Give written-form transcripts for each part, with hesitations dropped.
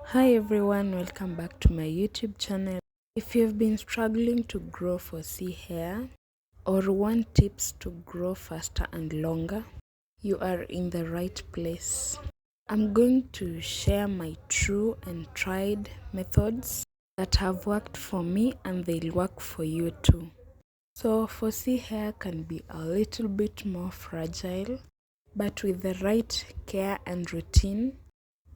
Hi everyone, welcome back to my YouTube channel. If you've been struggling to grow foresee hair or want tips to grow faster and longer, you are in the right place. I'm going to share my true and tried methods that have worked for me and they'll work for you too. So foresee hair can be a little bit more fragile, but with the right care and routine,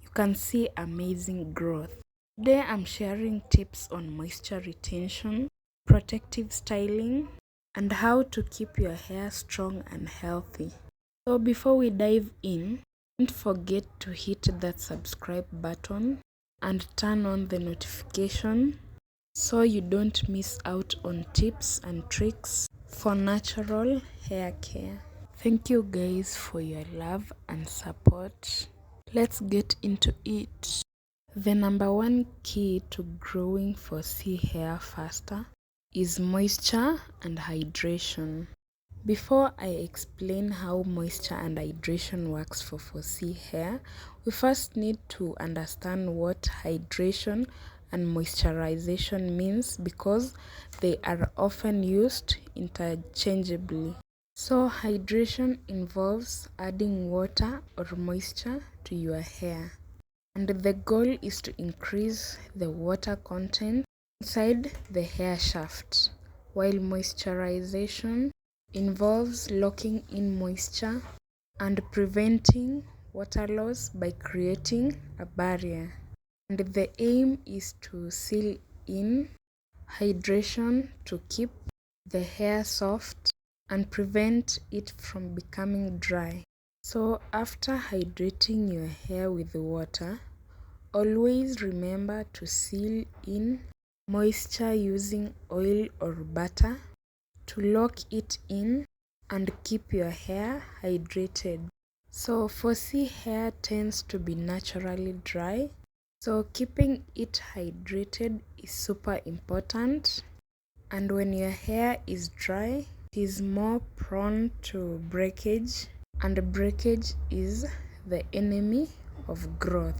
you can see amazing growth. Today I'm sharing tips on moisture retention, protective styling, and how to keep your hair strong and healthy. So before we dive in, don't forget to hit that subscribe button and turn on the notification so you don't miss out on tips and tricks for natural hair care. Thank you guys for your love and support. Let's get into it. The number one key to growing foresee hair faster is moisture and hydration. Before I explain how moisture and hydration works for foresee hair, we first need to understand what hydration and moisturization means because they are often used interchangeably. So hydration involves adding water or moisture to your hair. And the goal is to increase the water content inside the hair shaft, while moisturization involves locking in moisture and preventing water loss by creating a barrier. And the aim is to seal in hydration to keep the hair soft and prevent it from becoming dry. So after hydrating your hair with water, always remember to seal in moisture using oil or butter to lock it in and keep your hair hydrated. So foresee hair tends to be naturally dry, so keeping it hydrated is super important. And when your hair is dry, it is more prone to breakage, and breakage is the enemy of growth.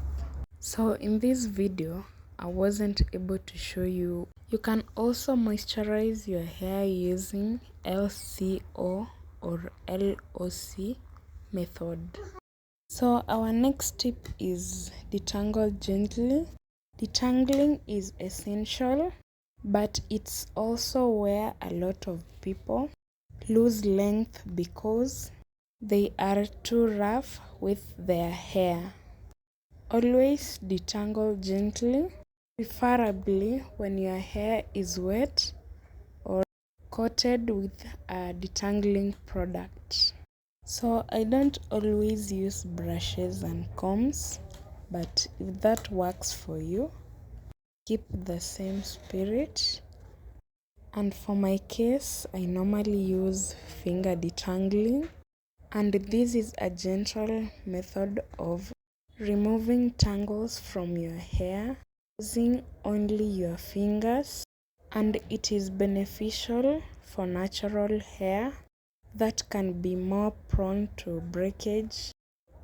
So in this video, I wasn't able to show you. You can also moisturize your hair using LCO or LOC method. So our next tip is detangle gently. Detangling is essential, but it's also where a lot of people lose length because they are too rough with their hair. Always detangle gently, preferably when your hair is wet or coated with a detangling product. So I don't always use brushes and combs, but if that works for you, keep the same spirit. And for my case, I normally use finger detangling, and this is a gentle method of removing tangles from your hair using only your fingers, and it is beneficial for natural hair that can be more prone to breakage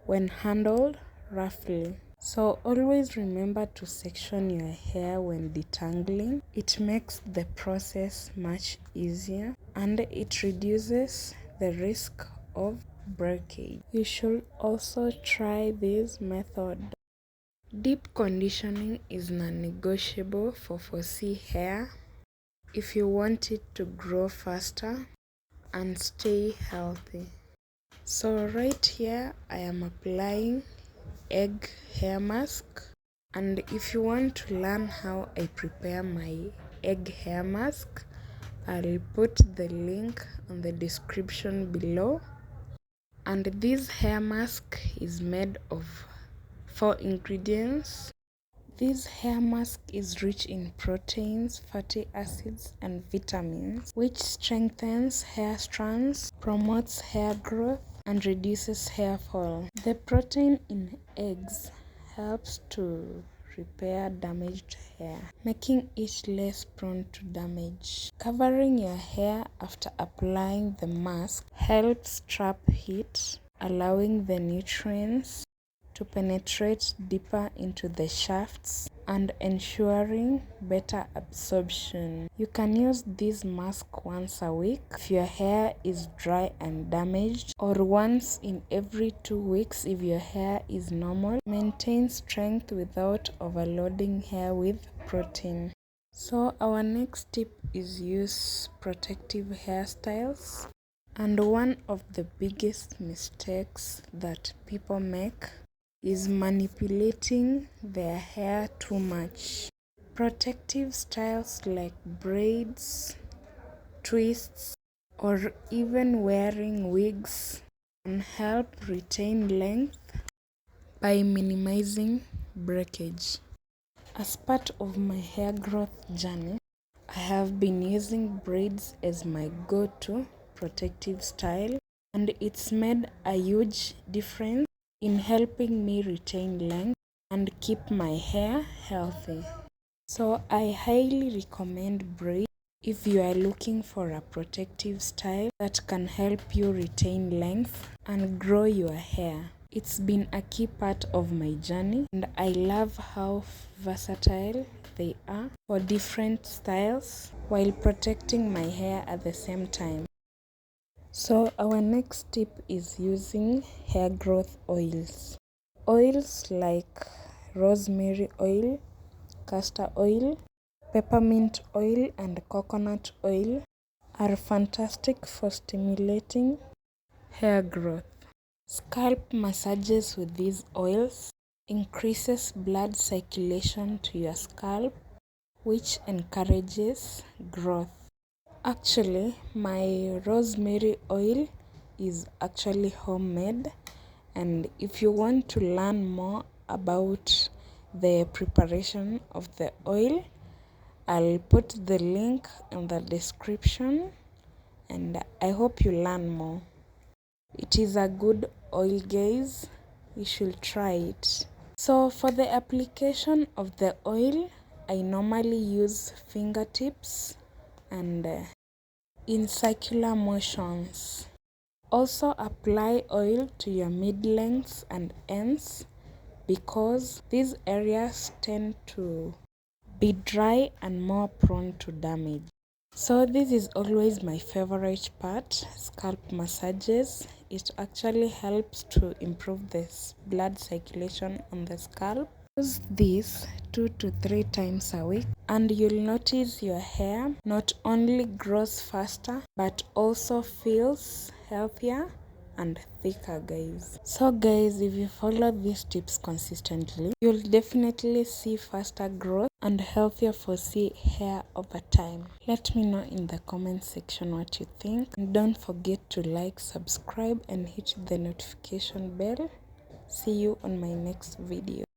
when handled roughly. So always remember to section your hair when detangling. It makes the process much easier and it reduces the risk of breakage. You should also try this method. Deep conditioning is non-negotiable for foresee hair if you want it to grow faster and stay healthy. So right here I am applying egg hair mask, and if you want to learn how I prepare my egg hair mask, I'll put the link on the description below. And this hair mask is made of 4 ingredients. This hair mask is rich in proteins, fatty acids, and vitamins, which strengthens hair strands, promotes hair growth, and reduces hair fall. The protein in eggs helps to repair damaged hair, making it less prone to damage. Covering your hair after applying the mask helps trap heat, allowing the nutrients to penetrate deeper into the shafts and ensuring better absorption. You can use this mask once a week if your hair is dry and damaged, or once in every 2 weeks if your hair is normal. Maintain strength without overloading hair with protein. So our next tip is use protective hairstyles. And one of the biggest mistakes that people make is manipulating their hair too much. Protective styles like braids, twists, or even wearing wigs can help retain length by minimizing breakage. As part of my hair growth journey, I have been using braids as my go-to protective style, and it's made a huge difference in helping me retain length and keep my hair healthy. So I highly recommend braids if you are looking for a protective style that can help you retain length and grow your hair. It's been a key part of my journey, and I love how versatile they are for different styles while protecting my hair at the same time. So our next tip is using hair growth oils. Oils like rosemary oil, castor oil, peppermint oil, and coconut oil are fantastic for stimulating hair growth. Scalp massages with these oils increases blood circulation to your scalp, which encourages growth. Actually, my rosemary oil is actually homemade, and if you want to learn more about the preparation of the oil, I'll put the link in the description, and I hope you learn more. It is a good oil, guys. You should try it. So for the application of the oil, I normally use fingertips and in circular motions. Also apply oil to your mid-lengths and ends because these areas tend to be dry and more prone to damage. So this is always my favorite part, scalp massages. It actually helps to improve the blood circulation on the scalp. Use this 2 to 3 times a week and you'll notice your hair not only grows faster but also feels healthier and thicker, guys. So guys, if you follow these tips consistently, you'll definitely see faster growth and healthier frizzy hair over time. Let me know in the comment section what you think, and don't forget to like, subscribe, and hit the notification bell. See you on my next video.